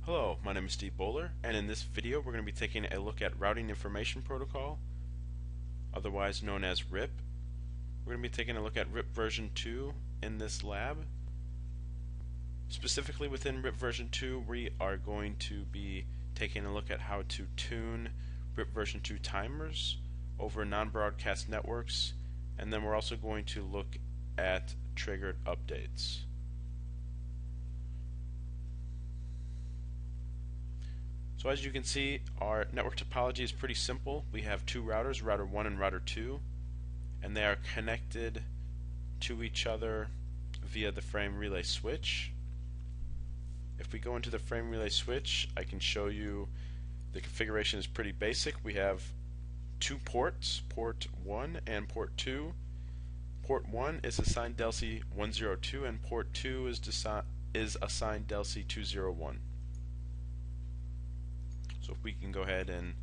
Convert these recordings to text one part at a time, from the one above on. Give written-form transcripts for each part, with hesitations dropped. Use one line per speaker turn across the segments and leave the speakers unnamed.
Hello, my name is Steve Bowler, and in this video we're going to be taking a look at Routing Information Protocol, otherwise known as RIP. We're going to be taking a look at RIP version 2 in this lab. Specifically within RIP version 2, we are going to be taking a look at how to tune RIP version 2 timers over non-broadcast networks, and then we're also going to look at triggered updates. So as you can see, our network topology is pretty simple. We have two routers, router 1 and router 2, and they are connected to each other via the frame relay switch. If we go into the frame relay switch, I can show you the configuration is pretty basic. We have two ports, port 1 and port 2. Port 1 is assigned DELC 102 and port 2 is assigned DELC 201. So if we can go ahead and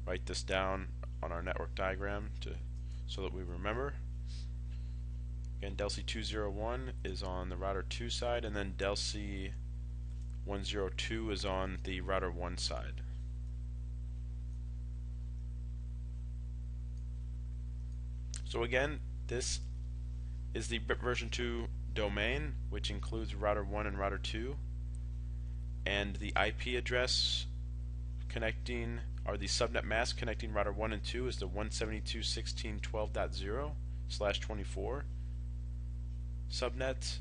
write this down on our network diagram so that we remember. Again, DELC 201 is on the router 2 side, and then DELC 102 is on the router 1 side. So again, this is the RIP version 2 domain, which includes router 1 and router 2, and the IP address connecting, or the subnet mask connecting router 1 and 2 is the 172.16.12.0/24 subnet.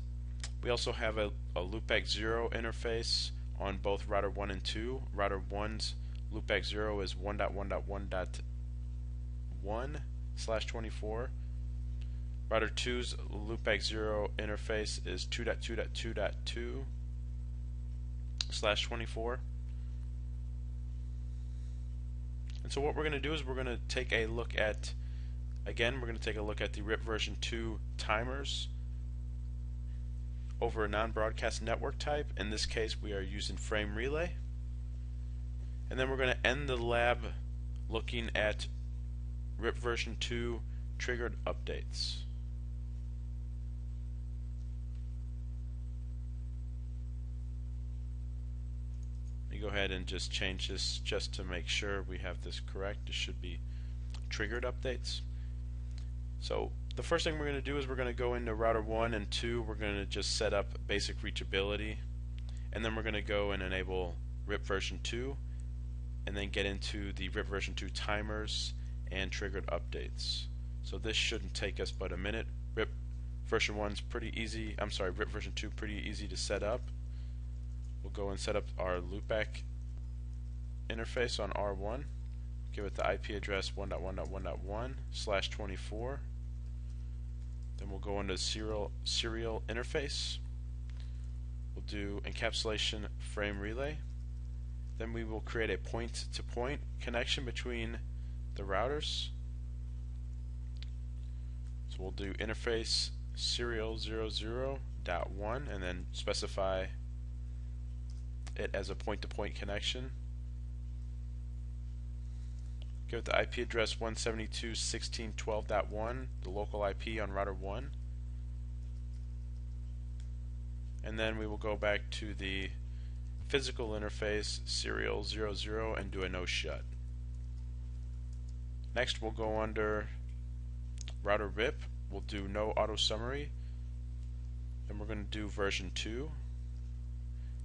We also have a loopback 0 interface on both router 1 and 2. Router 1's loopback 0 is 1.1.1.1/24. Router 2's loopback 0 interface is 2.2.2.2/24. And so what we're going to do is we're going to take a look at, again, we're going to take a look at the RIP version 2 timers over a non-broadcast network type. In this case, we are using frame relay. And then we're going to end the lab looking at RIP version 2 triggered updates. Go ahead and just change this just to make sure we have this correct. It should be triggered updates. So the first thing we're going to do is we're going to go into router 1 and 2. We're going to just set up basic reachability, and then we're going to go and enable RIP version 2, and then get into the RIP version 2 timers and triggered updates. So this shouldn't take us but a minute. RIP version 1's pretty easy. RIP version 2 pretty easy to set up. We'll go and set up our loopback interface on R1. Give it the IP address 1.1.1.1/24. Then we'll go into serial interface. We'll do encapsulation frame relay. Then we will create a point-to-point connection between the routers. So we'll do interface serial 00.1 and then specify it as a point-to-point connection. Give it the IP address 172.16.12.1, the local IP on router 1. And then we will go back to the physical interface serial 00 and do a no shut. Next we'll go under router RIP. We'll do no auto summary. Then we're going to do version 2.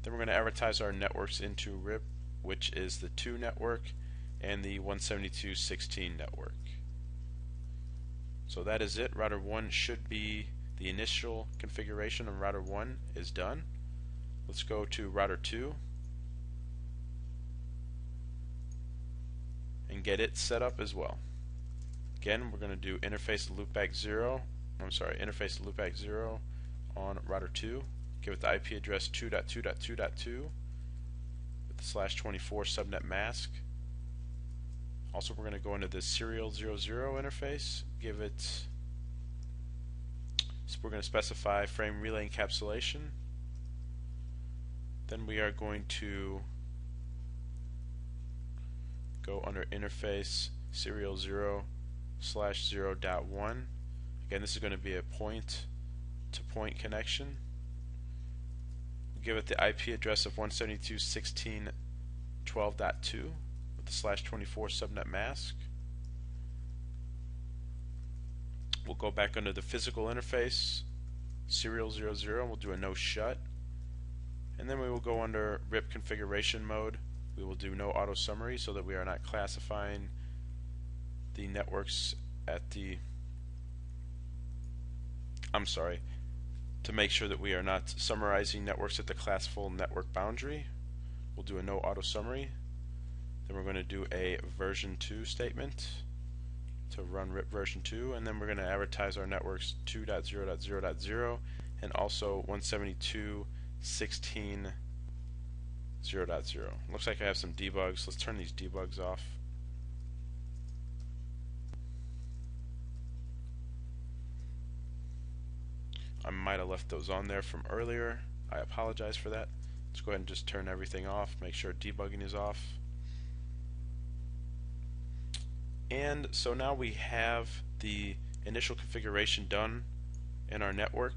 Then we're going to advertise our networks into RIP, which is the 2 network and the 172.16 network. So that is it. Router 1 should be the initial configuration of router 1 is done. Let's go to router 2 and get it set up as well. Again, we're going to do interface loopback 0 on router 2. Give it the IP address 2.2.2.2 with the /24 subnet mask. Also, we're going to go into the serial 00 interface. We're going to specify frame relay encapsulation. Then we are going to go under interface serial 0/0.1. Again, this is going to be a point-to-point connection. give it the IP address of 172.16.12.2 with the /24 subnet mask. We'll go back under the physical interface, serial 00, and we'll do a no shut. And then we will go under RIP configuration mode. We will do no auto summary so that we are not classifying the networks at the, to make sure that we are not summarizing networks at the classful network boundary. We'll do a no auto summary. Then we're going to do a version 2 statement to run RIP version 2, and then we're going to advertise our networks 2.0.0.0 and also 172.16.0.0. Looks like I have some debugs. Let's turn these debugs off. I might have left those on there from earlier. I apologize for that. Let's go ahead and just turn everything off, make sure debugging is off. And so now we have the initial configuration done in our network.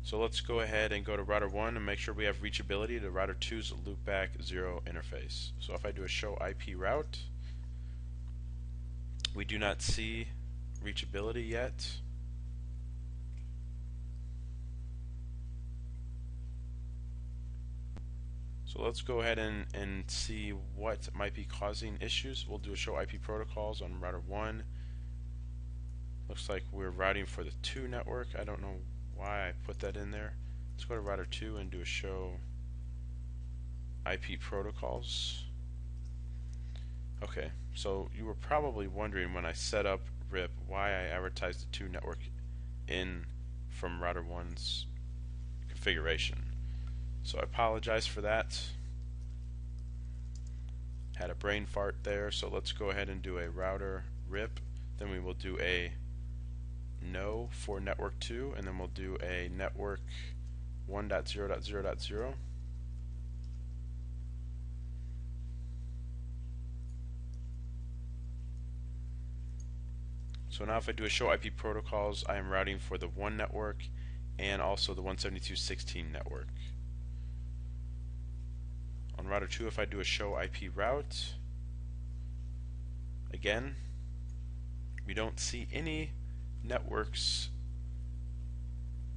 So let's go ahead and go to router 1 and make sure we have reachability to router 2's loopback 0 interface. So if I do a show IP route, we do not see reachability yet. So let's go ahead and see what might be causing issues. We'll do a show IP protocols on router 1. Looks like we're routing for the 2 network. I don't know why I put that in there. Let's go to router 2 and do a show IP protocols. Okay, so you were probably wondering when I set up RIP why I advertised the 2 network in from router 1's configuration. So I apologize for that. Had a brain fart there, so let's go ahead and do a router RIP. Then we will do a no for network 2, and then we'll do a network 1.0.0.0. So now if I do a show IP protocols, I am routing for the 1 network and also the 172.16 network. On router 2, if I do a show IP route, again, we don't see any networks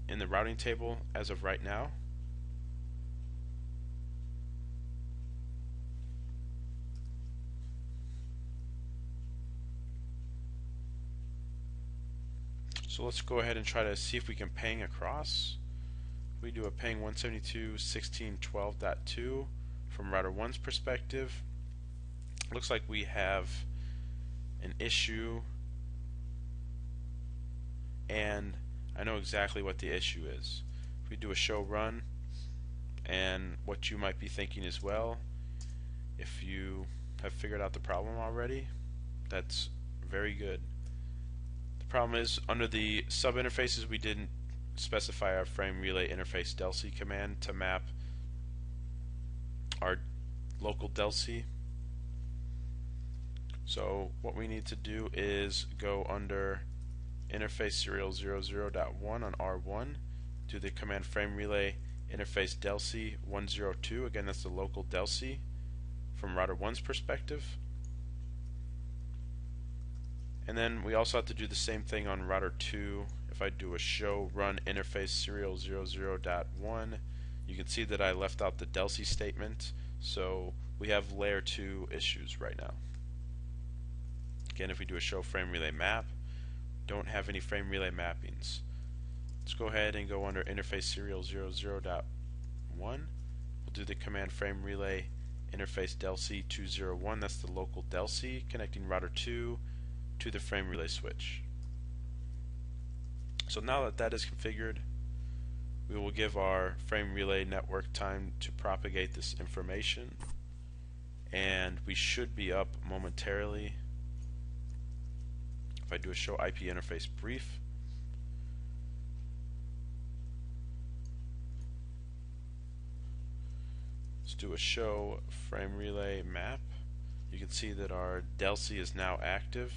in the routing table as of right now. So let's go ahead and try to see if we can ping across. We do a ping 172.16.12.2 from router 1's perspective. Looks like we have an issue, and I know exactly what the issue is. If we do a show run, and what you might be thinking as well, if you have figured out the problem already, that's very good. The problem is under the sub interfaces we didn't specify our frame relay interface delc command to map our local delc. So what we need to do is go under interface serial 00.1 on R1, do the command frame relay interface delc 102. Again, that's the local delc from router 1's perspective. And then we also have to do the same thing on router 2. If I do a show run interface serial 00.1, you can see that I left out the delc statement, so we have layer 2 issues right now. Again, if we do a show frame relay map, don't have any frame relay mappings. Let's go ahead and go under interface serial 00.1. We'll do the command frame relay interface delc 201. That's the local delc connecting router 2 to the frame relay switch. So now that that is configured, we will give our frame relay network time to propagate this information, and we should be up momentarily. If I do a show IP interface brief, let's do a show frame relay map. You can see that our delc is now active.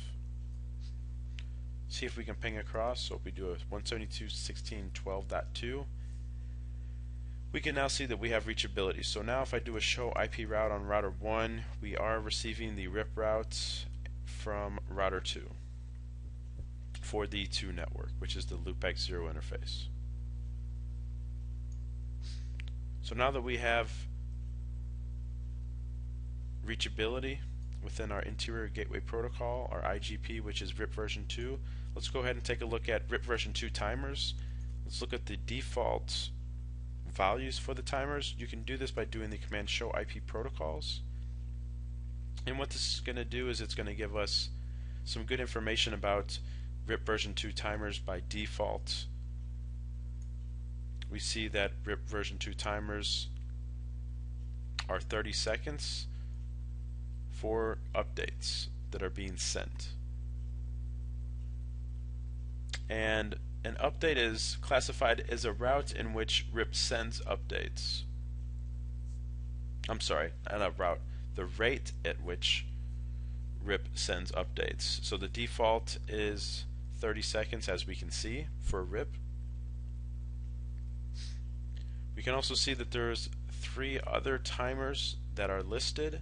See if we can ping across. So if we do a 172.16.12.2, we can now see that we have reachability. So now if I do a show IP route on router 1, we are receiving the RIP route from router 2 for the 2 network, which is the loopback0 interface. So now that we have reachability within our interior gateway protocol, our IGP, which is RIP version 2, let's go ahead and take a look at RIP version 2 timers. Let's look at the default values for the timers. You can do this by doing the command show IP protocols. And what this is going to do is it's going to give us some good information about RIP version 2 timers by default. We see that RIP version 2 timers are 30 seconds for updates that are being sent. And an update is classified as a route in which RIP sends updates. I'm sorry, not a route, the rate at which RIP sends updates. So the default is 30 seconds, as we can see, for RIP. We can also see that there's 3 other timers that are listed.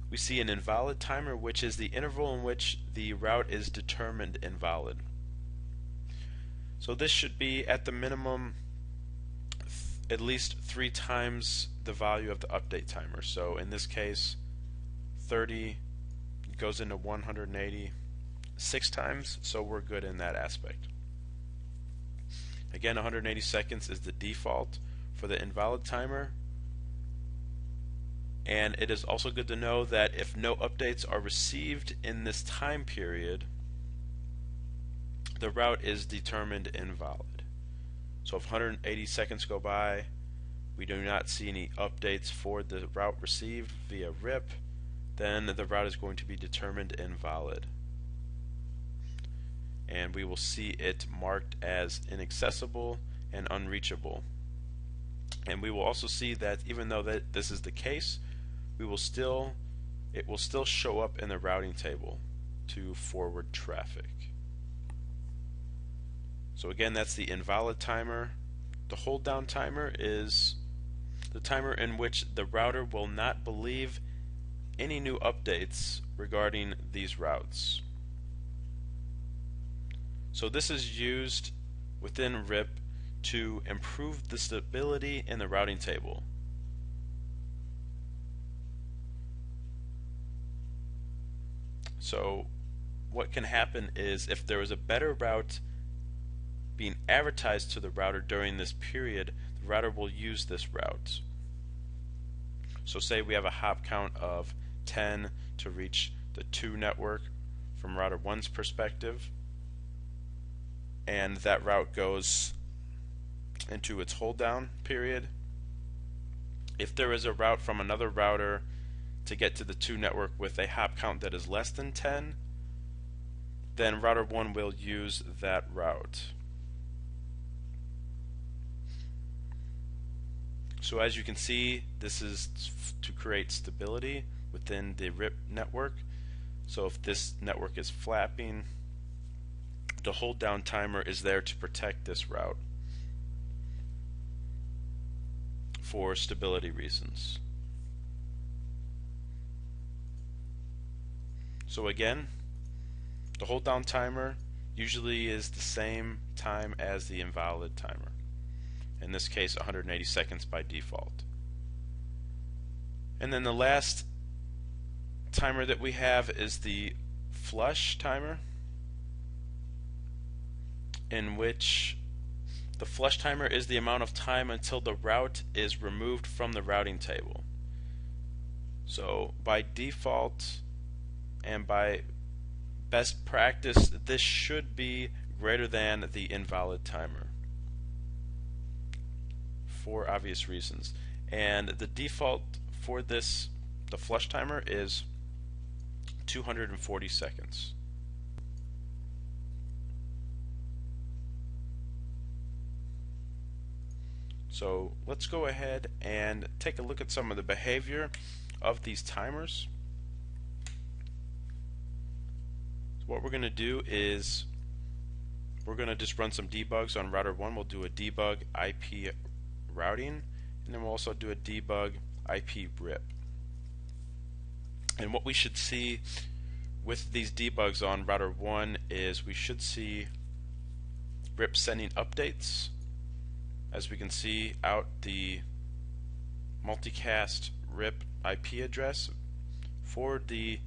We see an invalid timer, which is the interval in which the route is determined invalid. So this should be at the minimum at least 3 times the value of the update timer. So in this case 30 goes into 180 6 times, so we're good in that aspect. Again, 180 seconds is the default for the invalid timer. And it is also good to know that if no updates are received in this time period, the route is determined invalid. So if 180 seconds go by, we do not see any updates for the route received via RIP, then the route is going to be determined invalid. And we will see it marked as inaccessible and unreachable. And we will also see that even though this is the case, it will still show up in the routing table to forward traffic. So again, that's the invalid timer. The hold down timer is the timer in which the router will not believe any new updates regarding these routes. So this is used within RIP to improve the stability in the routing table. So what can happen is if there is a better route being advertised to the router during this period, the router will use this route. So say we have a hop count of 10 to reach the 2 network from router 1's perspective, and that route goes into its hold down period. If there is a route from another router to get to the 2 network with a hop count that is less than 10, then router 1 will use that route. So as you can see, this is to create stability within the RIP network. So if this network is flapping, the hold down timer is there to protect this route for stability reasons. So again, the hold down timer usually is the same time as the invalid timer. In this case, 180 seconds by default. And then the last timer that we have is the flush timer, in which the flush timer is the amount of time until the route is removed from the routing table. So by default and by best practice, this should be greater than the invalid timer for obvious reasons. And the default for this, the flush timer, is 240 seconds. So let's go ahead and take a look at some of the behavior of these timers. So what we're going to do is we're going to just run some debugs on router 1. We'll do a debug IP routing, and then we'll also do a debug IP RIP. And what we should see with these debugs on router 1 is we should see RIP sending updates. As we can see out the multicast RIP IP address for the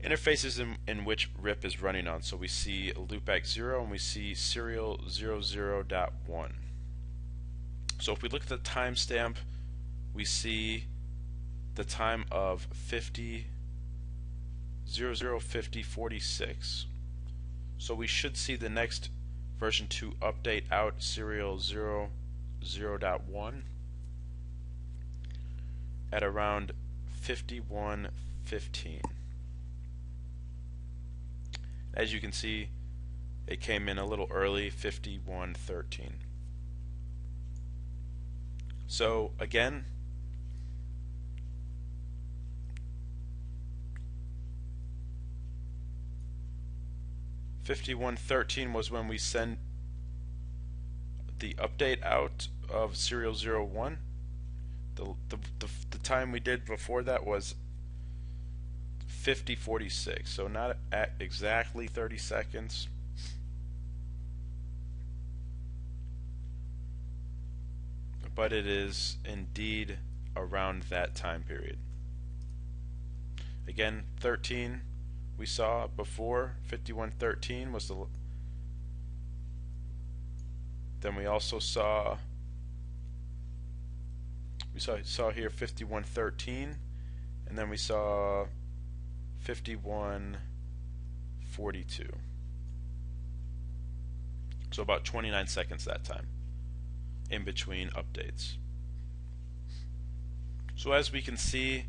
interfaces in which RIP is running on. So we see loopback 0 and we see serial 00.1. So if we look at the timestamp, we see the time of 005046. So we should see the next version 2 update out serial 00.1 at around 5115. As you can see, it came in a little early, 5113. So again, (5113) was when we sent the update out of serial 01. The time we did before that was 5046, so not at exactly 30 seconds. But it is indeed around that time period. Again, 13 we saw before, 5113 was the. Then we also saw here 5113, and then we saw 5142. So about 29 seconds that time in between updates. So as we can see,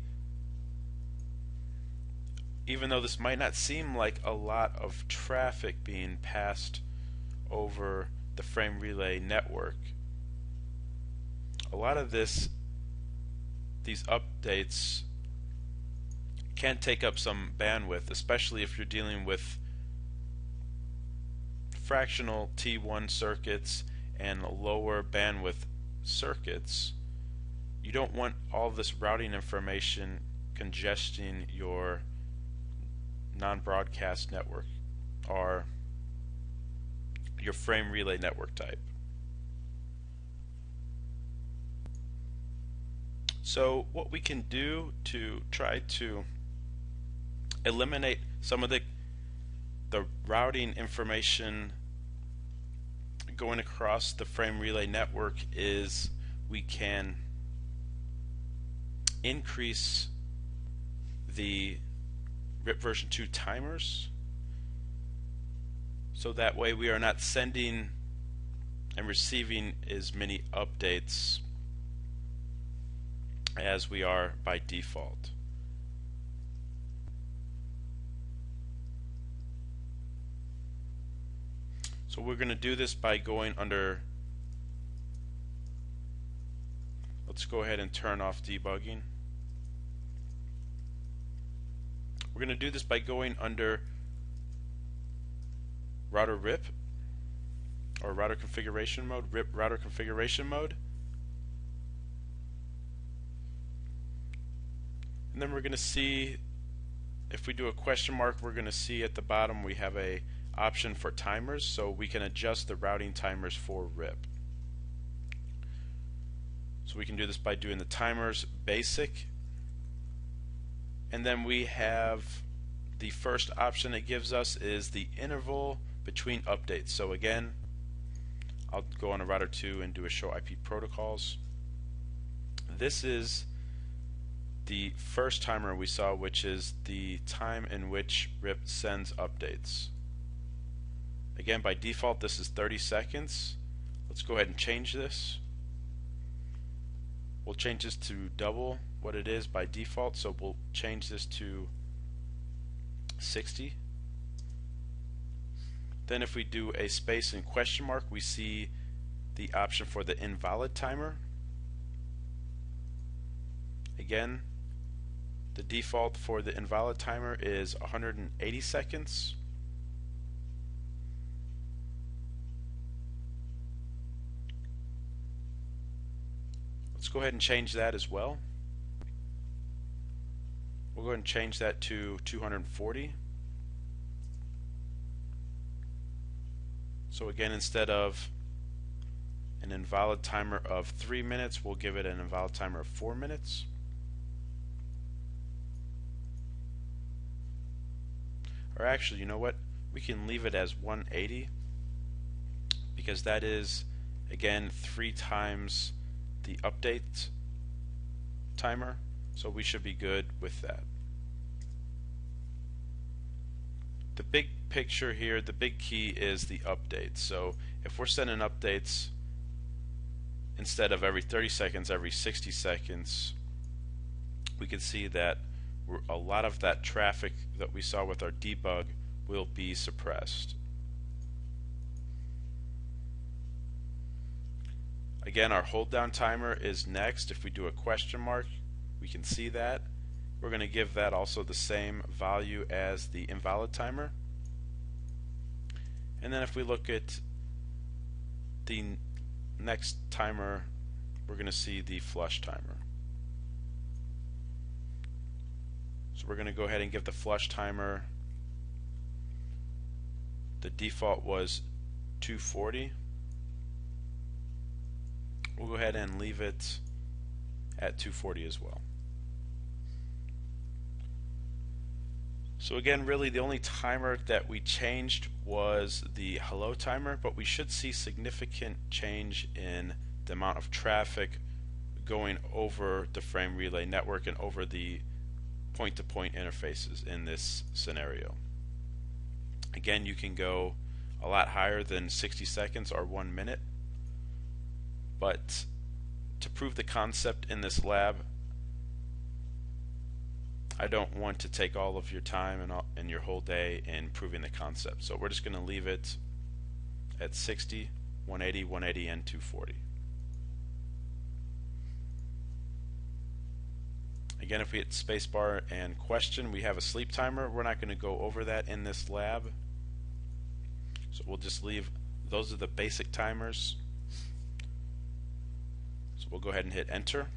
even though this might not seem like a lot of traffic being passed over the frame relay network, a lot of these updates can take up some bandwidth, especially if you're dealing with fractional T1 circuits and lower bandwidth circuits. You don't want all this routing information congesting your non-broadcast network or your frame relay network type. So what we can do to try to eliminate some of the routing information going across the frame relay network is we can increase the RIPv2 timers, so that way we are not sending and receiving as many updates as we are by default. So we're going to do this by going under, let's go ahead and turn off debugging. We're going to do this by going under router RIP or router configuration mode, RIP router configuration mode. And then we're going to see, if we do a question mark, we're going to see at the bottom we have a option for timers, so we can adjust the routing timers for RIP. So we can do this by doing the timers basic, and then we have the first option it gives us is the interval between updates. So again, I'll go on to router 2 and do a show IP protocols. This is the first timer we saw, which is the time in which RIP sends updates. Again, by default this is 30 seconds. Let's go ahead and change this. We'll change this to double what it is by default, so we'll change this to 60. Then if we do a space and question mark, we see the option for the invalid timer. Again, the default for the invalid timer is 180 seconds. Let's go ahead and change that as well. We'll go ahead and change that to 240. So again, instead of an invalid timer of 3 minutes, we'll give it an invalid timer of 4 minutes. Or actually, you know what? We can leave it as 180 because that is, again, 3 times the update timer. So we should be good with that. The big picture here, the big key is the updates. So if we're sending updates instead of every 30 seconds, every 60 seconds, we can see that a lot of that traffic that we saw with our debug will be suppressed. Again, our hold down timer is next. If we do a question mark, we can see that. We're going to give that also the same value as the invalid timer. And then if we look at the next timer, we're going to see the flush timer. So we're going to go ahead and give the flush timer, the default was 240. We'll go ahead and leave it at 240 as well. So again, really the only timer that we changed was the hello timer, but we should see significant change in the amount of traffic going over the frame relay network and over the point-to-point interfaces in this scenario. Again, you can go a lot higher than 60 seconds or 1 minute, but to prove the concept in this lab, I don't want to take all of your time and your whole day in proving the concept. So we're just going to leave it at 60, 180, 180, and 240. Again, if we hit spacebar and question, we have a sleep timer. We're not going to go over that in this lab. So we'll just leave, those are the basic timers. So we'll go ahead and hit enter.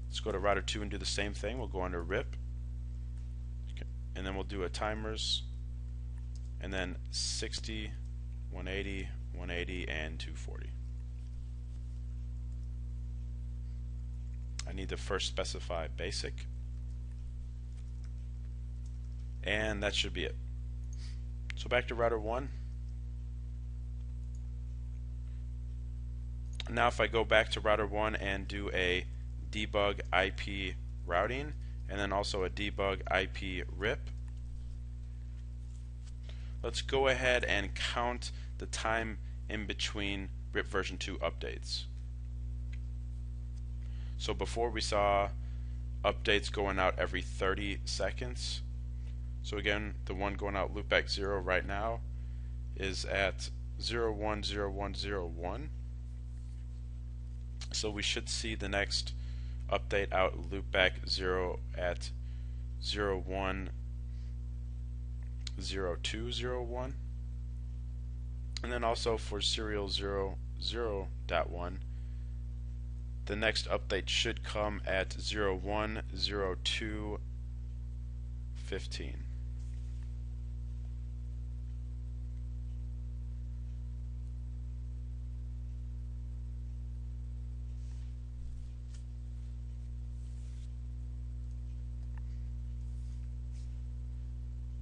Let's go to router 2 and do the same thing. We'll go under RIP, and then we'll do a timers, and then 60, 180, 180, and 240. I need to first specify basic, and that should be it. So back to router 1. Now if I go back to router 1 and do a debug IP routing and then also a debug IP RIP, let's go ahead and count the time in between RIP version 2 updates. So before we saw updates going out every 30 seconds. So again, the one going out loopback 0 right now is at 010101. So we should see the next update out loopback 0 at 010201. And then also for serial 00.1, the next update should come at 010215.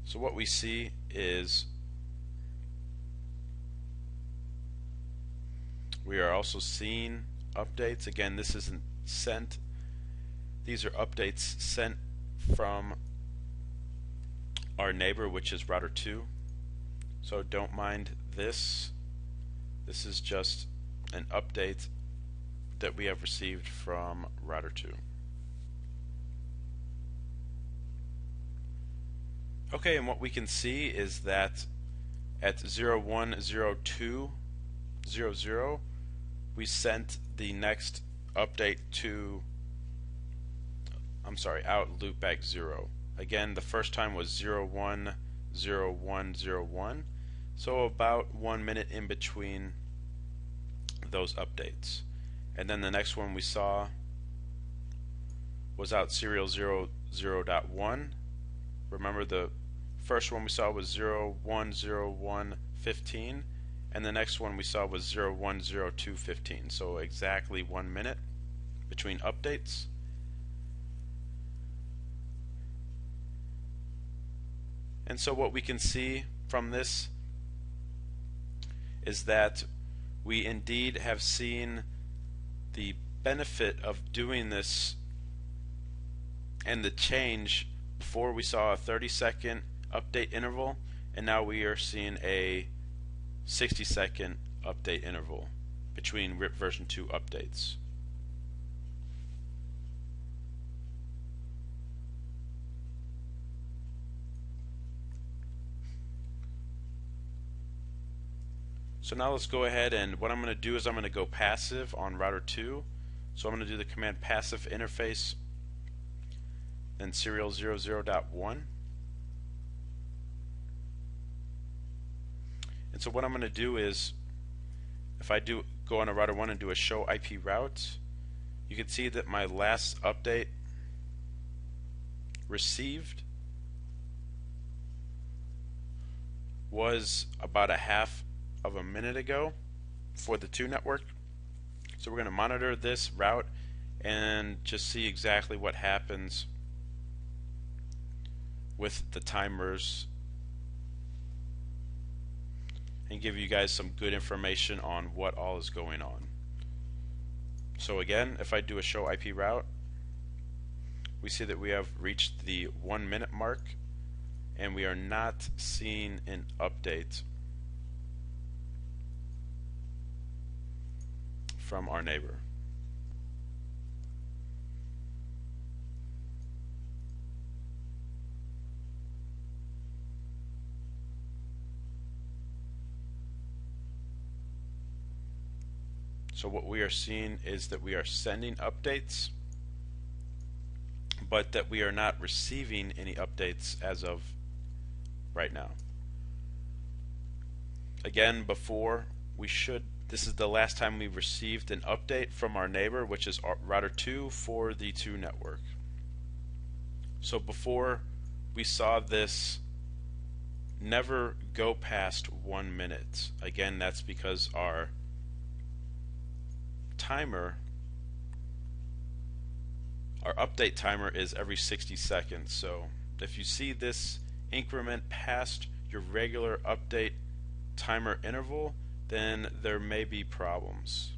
So what we see is we are also seeing updates. Again, this isn't sent. These are updates sent from our neighbor, which is router 2. So don't mind this. This is just an update that we have received from router 2. Okay, and what we can see is that at 010200 we sent the next update to, out loopback 0. Again, the first time was 010101. So about 1 minute in between those updates. And then the next one we saw was out serial 0.1. Remember, the first one we saw was 010115, and the next one we saw was 010215. So exactly 1 minute between updates. And so what we can see from this is that we indeed have seen the benefit of doing this and the change. Before we saw a 30-second update interval, and now we are seeing a 60-second update interval between RIP version 2 updates. So now let's go ahead, and what I'm going to do is I'm going to go passive on router 2. So I'm going to do the command passive interface, then serial 00.1. And so what I'm going to do is, if I do go on a router 1 and do a show IP route, you can see that my last update received was about a half of a minute ago for the 2 network. So we're going to monitor this route and just see exactly what happens with the timers and give you guys some good information on what all is going on. So again, if I do a show IP route, we see that we have reached the 1 minute mark and we are not seeing an update from our neighbor. So what we are seeing is that we are sending updates, but that we are not receiving any updates as of right now. Again, before this is the last time we received an update from our neighbor, which is router 2 for the 2 network. So before we saw this never go past 1 minute. Again, that's because our update timer is every 60 seconds. So if you see this increment past your regular update timer interval, then there may be problems.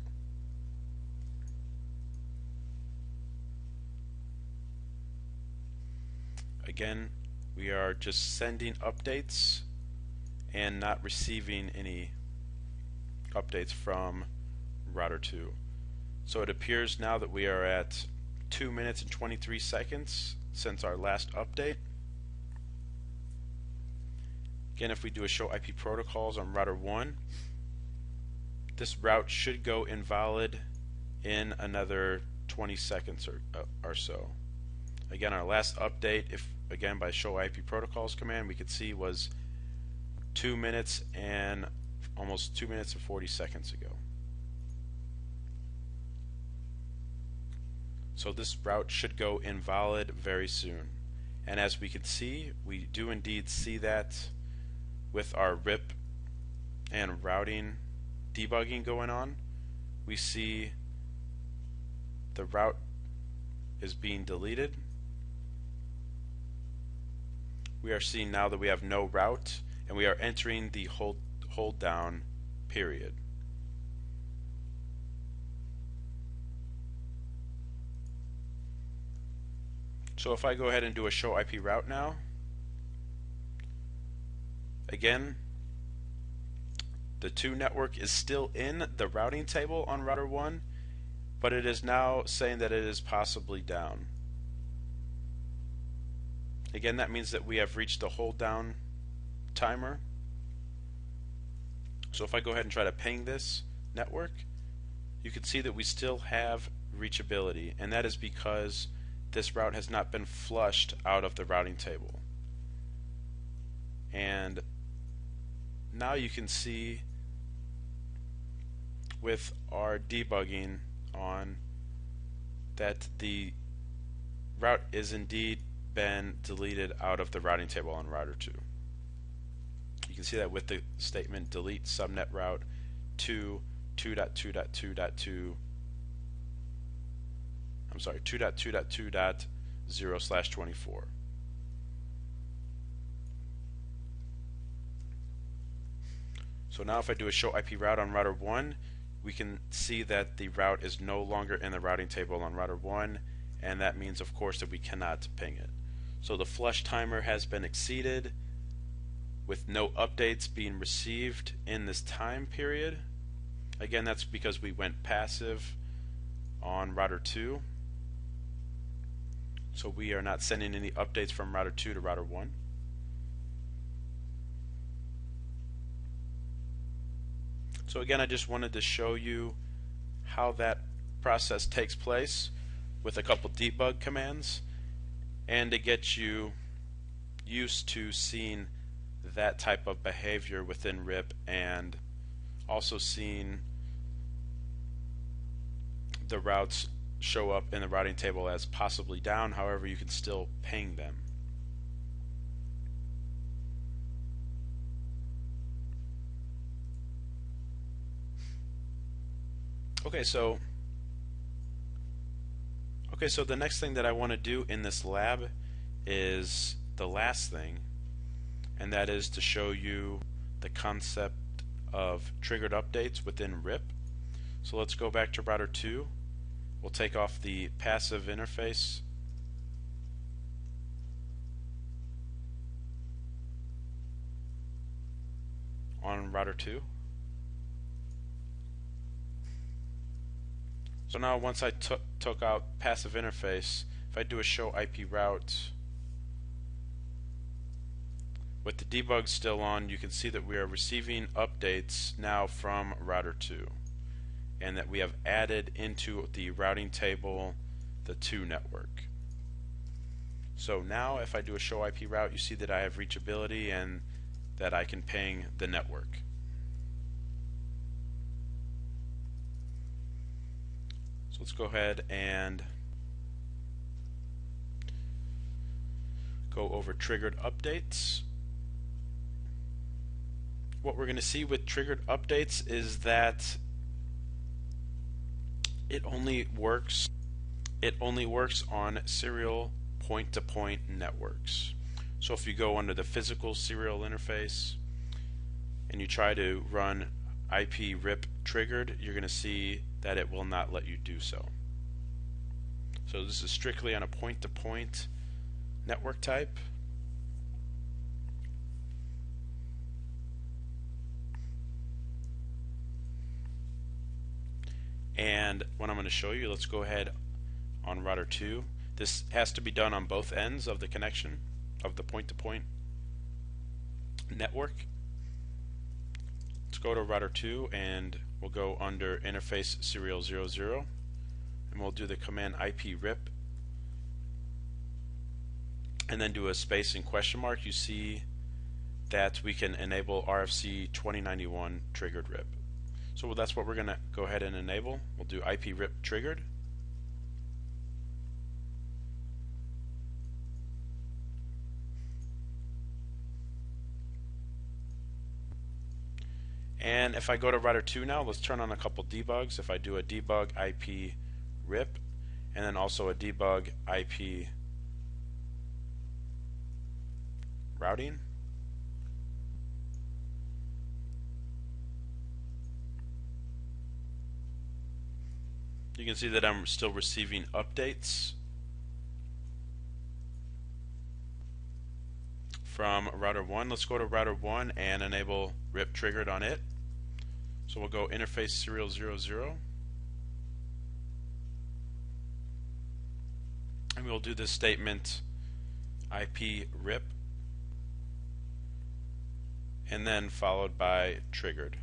Again, we are just sending updates and not receiving any updates from router 2. So it appears now that we are at 2 minutes and 23 seconds since our last update. Again, if we do a show IP protocols on router 1, this route should go invalid in another 20 seconds or so. Again, our last update, again by show IP protocols command, we could see was 2 minutes and almost 2 minutes and 40 seconds ago. So this route should go invalid very soon. And as we can see, we do indeed see that with our RIP and routing debugging going on. We see the route is being deleted. We are seeing now that we have no route, and we are entering the hold down period. So if I go ahead and do a show IP route now, again, the 2 network is still in the routing table on router 1, but it is now saying that it is possibly down. Again, that means that we have reached the hold down timer. So if I go ahead and try to ping this network, you can see that we still have reachability, and that is because this route has not been flushed out of the routing table. And now you can see with our debugging on that the route is indeed been deleted out of the routing table on router 2. You can see that with the statement delete subnet route 2.2.2.2. I'm sorry, 2.2.2.0/24. So now if I do a show IP route on router 1, we can see that the route is no longer in the routing table on router 1, and that means of course that we cannot ping it. So the flush timer has been exceeded with no updates being received in this time period. Again, that's because we went passive on router 2. So we are not sending any updates from router 2 to router 1. So again, I just wanted to show you how that process takes place with a couple debug commands, and to get you used to seeing that type of behavior within RIP, and also seeing the routes show up in the routing table as possibly down. However, you can still ping them. Okay, so the next thing that I want to do in this lab is the last thing, and that is to show you the concept of triggered updates within RIP. So let's go back to router 2. We'll take off the passive interface on router 2. So now once I took out passive interface, if I do a show IP route with the debug still on, you can see that we are receiving updates now from router 2, and that we have added into the routing table the 2 network. So now if I do a show IP route, you see that I have reachability and that I can ping the network. So let's go ahead and go over triggered updates. What we're going to see with triggered updates is that it only works on serial point-to-point networks. So if you go under the physical serial interface and you try to run IP RIP triggered, you're going to see that it will not let you do so. So this is strictly on a point-to-point network type. And what I'm going to show you, let's go ahead on router 2. This has to be done on both ends of the connection of the point-to-point network. Let's go to router 2 and we'll go under interface serial 00, and we'll do the command IP RIP and then do a space and question mark. You see that we can enable RFC 2091 triggered RIP. So that's what we're going to go ahead and enable. We'll do IP RIP triggered. And if I go to router 2 now, let's turn on a couple debugs. If I do a debug IP RIP and then also a debug IP routing, you can see that I'm still receiving updates from router 1. Let's go to router 1 and enable RIP triggered on it. So we'll go interface serial 00, and we'll do this statement IP RIP and then followed by triggered.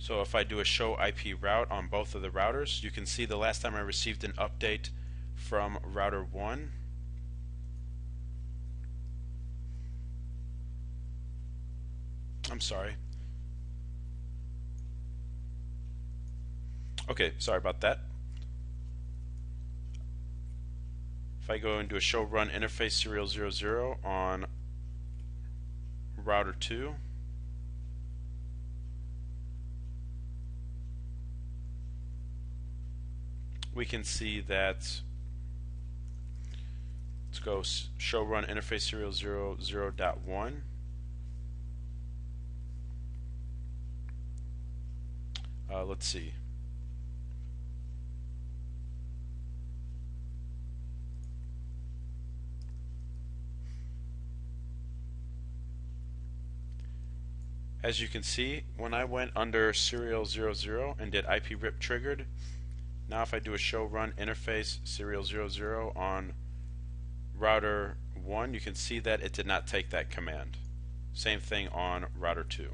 So if I do a show IP route on both of the routers, you can see the last time I received an update from router 1. I'm sorry. Okay, sorry about that. If I go into a show run interface serial 00 on router 2, we can see that, let's go show run interface serial 00.1. Let's see. As you can see, when I went under serial 00 and did IPRIP triggered, now if I do a show run interface serial 00 on router 1, you can see that it did not take that command. Same thing on router 2.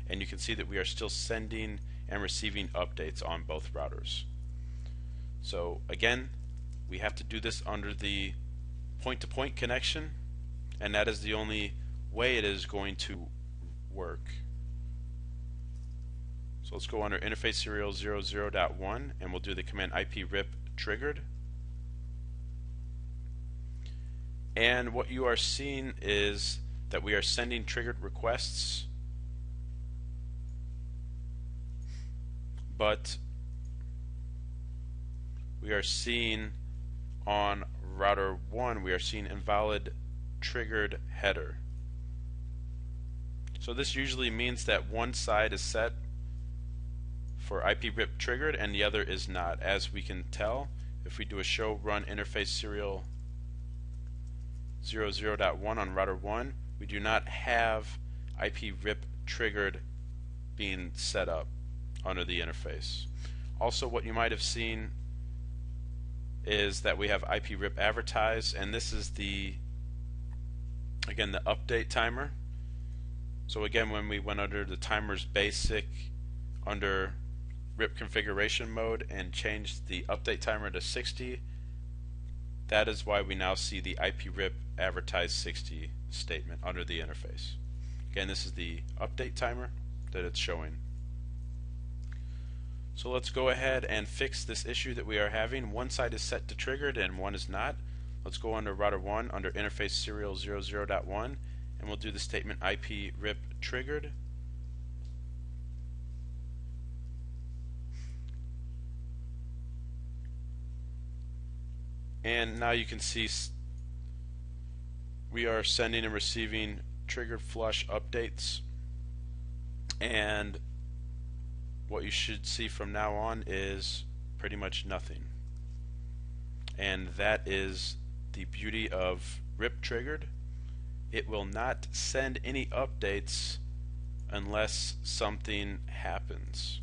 And you can see that we are still sending and receiving updates on both routers. So again, we have to do this under the point-to-point connection, and that is the only way it is going to work. So let's go under interface serial 00.1 and we'll do the command IPRIP triggered. And what you are seeing is that we are sending triggered requests, but we are seeing on router 1, we are seeing invalid triggered header. So this usually means that one side is set for IPRIP triggered and the other is not. As we can tell, if we do a show run interface serial 00.1 on router 1, we do not have IPRIP triggered being set up under the interface. Also, what you might have seen is that we have IPRIP advertised, and this is the update timer. So again, when we went under the timers basic under RIP configuration mode and changed the update timer to 60, that is why we now see the IPRIP advertised 60 statement under the interface. Again, this is the update timer that it's showing. So let's go ahead and fix this issue that we are having. One side is set to triggered and one is not. Let's go under router 1 under interface serial 00.1 and we'll do the statement IPRIP triggered. And now you can see we are sending and receiving triggered flush updates, and what you should see from now on is pretty much nothing. And that is the beauty of RIP triggered. It will not send any updates unless something happens.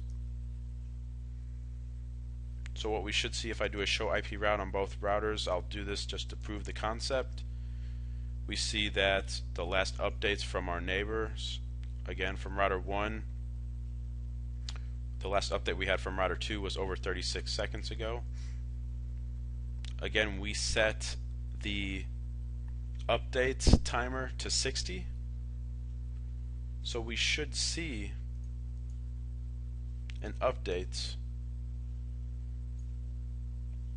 So what we should see, if I do a show IP route on both routers, I'll do this just to prove the concept. We see that the last updates from our neighbors, again from router 1, the last update we had from router 2 was over 36 seconds ago. Again, we set the updates timer to 60, so we should see an update.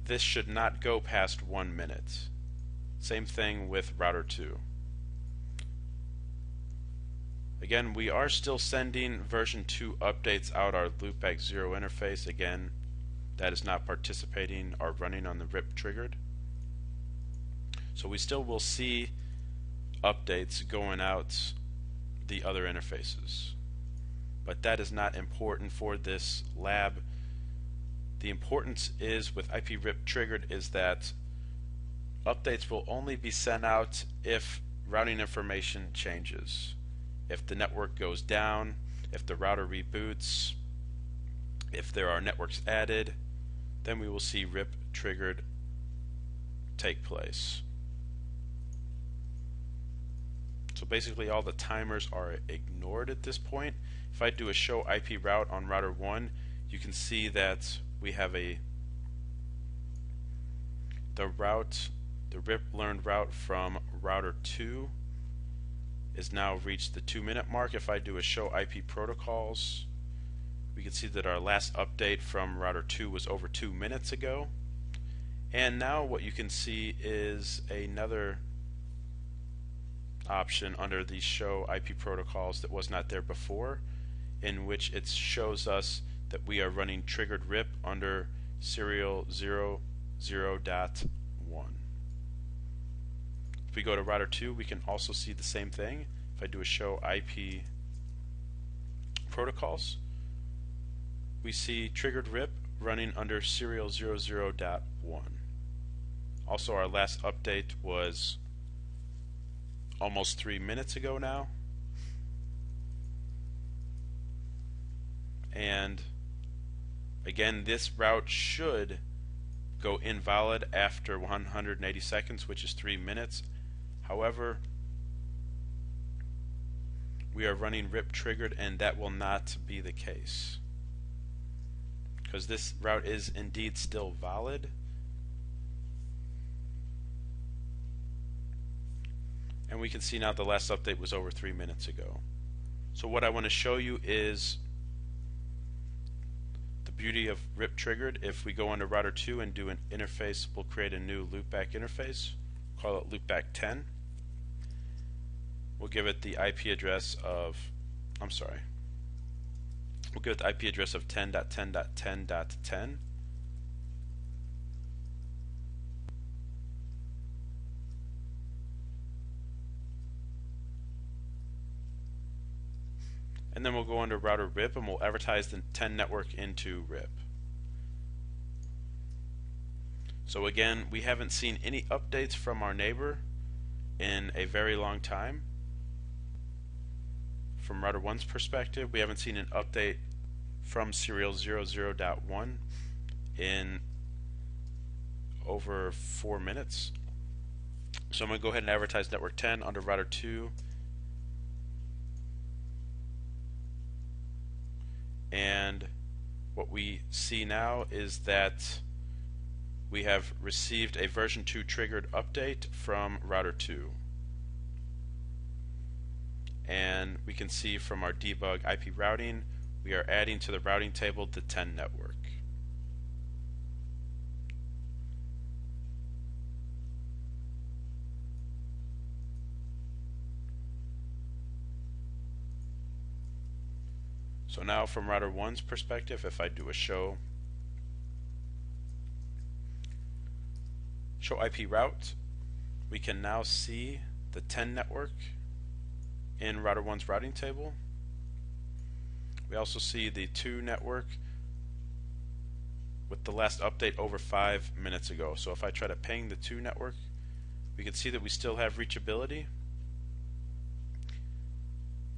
This should not go past 1 minute. Same thing with router 2. Again, we are still sending version 2 updates out our loopback 0 interface. Again, that is not participating or running on the RIP triggered. So we still will see updates going out the other interfaces. But that is not important for this lab. The importance is with IPRIP triggered is that updates will only be sent out if routing information changes. If the network goes down, if the router reboots, if there are networks added, then we will see RIP triggered take place. So basically all the timers are ignored at this point, If I do a show IP route on router 1, you can see that we have the RIP learned route from router 2 is now reached the 2-minute mark. If I do a show IP protocols, we can see that our last update from router 2 was over 2 minutes ago. And now what you can see is another option under the show IP protocols that was not there before, in which it shows us that we are running triggered RIP under serial 00.1. If we go to router 2, we can also see the same thing. If I do a show IP protocols, we see triggered RIP running under serial 00.1. Also, our last update was almost 3 minutes ago now. And again, this route should go invalid after 180 seconds, which is 3 minutes. However, we are running RIP triggered, and that will not be the case, because this route is indeed still valid. And we can see now the last update was over 3 minutes ago. So what I want to show you is the beauty of RIP triggered. If we go into router 2 and do an interface, we'll create a new loopback interface, call it loopback 10. We'll give it the IP address of, we'll give it the IP address of 10.10.10.10. And then we'll go under router RIP and we'll advertise the 10 network into RIP. So again, we haven't seen any updates from our neighbor in a very long time. From router 1's perspective, we haven't seen an update from serial 00.1 in over 4 minutes. So I'm going to go ahead and advertise network 10 under router 2. And what we see now is that we have received a version 2 triggered update from router 2. And we can see from our debug IP routing, we are adding to the routing table the 10 network. So now from router 1's perspective, if I do a show IP route, we can now see the 10 network in router 1's routing table. We also see the 2 network with the last update over 5 minutes ago. So if I try to ping the 2 network, we can see that we still have reachability.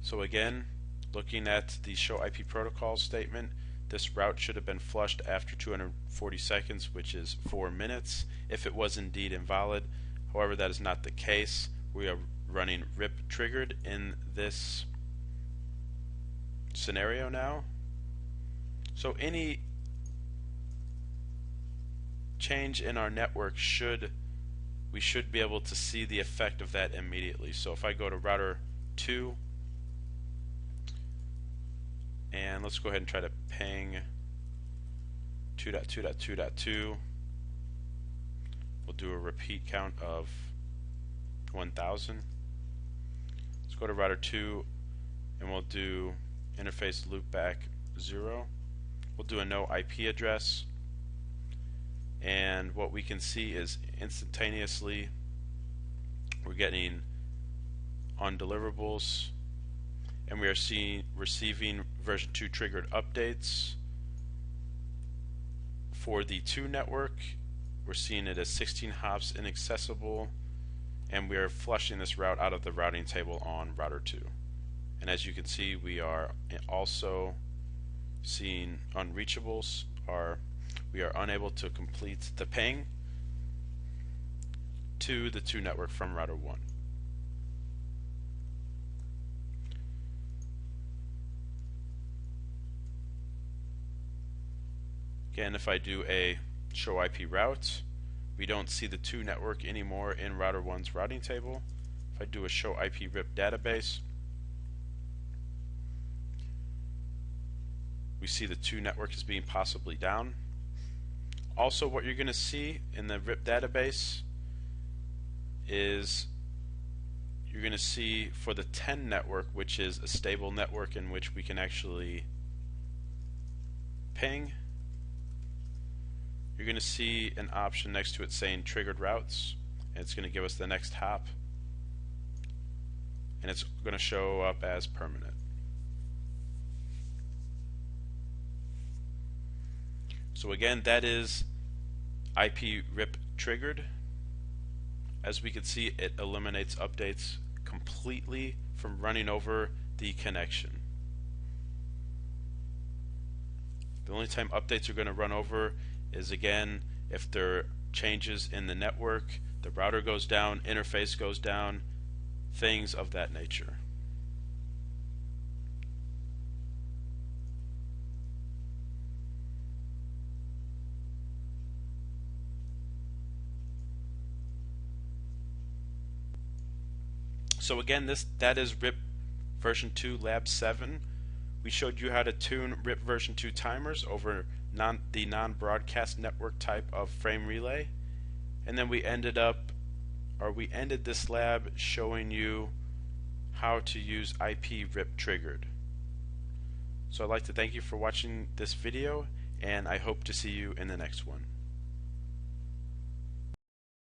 So again, looking at the show IP protocol statement, this route should have been flushed after 240 seconds, which is 4 minutes, if it was indeed invalid. However, that is not the case. We are running RIP triggered in this scenario now. So any change in our network we should be able to see the effect of that immediately. So if I go to router 2, and let's go ahead and try to ping 2.2.2.2. We'll do a repeat count of 1000. Let's go to router 2 and we'll do interface loopback 0. We'll do a no IP address, and what we can see is instantaneously we're getting on deliverables, and we are receiving version 2 triggered updates. For the 2 network, we're seeing it as 16 hops inaccessible, and we are flushing this route out of the routing table on router 2. And as you can see, we are also seeing unreachables. We are unable to complete the ping to the 2 network from router 1. Again, if I do a show IP route, we don't see the 2 network anymore in router 1's routing table. If I do a show IP RIP database, we see the 2 network as being possibly down. Also, what you're going to see in the RIP database is you're going to see for the 10 network, which is a stable network in which we can actually ping, you're going to see an option next to it saying triggered routes, and it's going to give us the next hop, and it's going to show up as permanent. So again, that is IP RIP triggered. As we can see, it eliminates updates completely from running over the connection. The only time updates are going to run over is, again, if there are changes in the network, the router goes down, interface goes down, things of that nature. So again, that is RIP version 2 Lab 7. We showed you how to tune RIP version 2 timers over the non-broadcast network type of frame relay, and then we ended this lab showing you how to use IP RIP triggered. So I'd like to thank you for watching this video, and I hope to see you in the next one.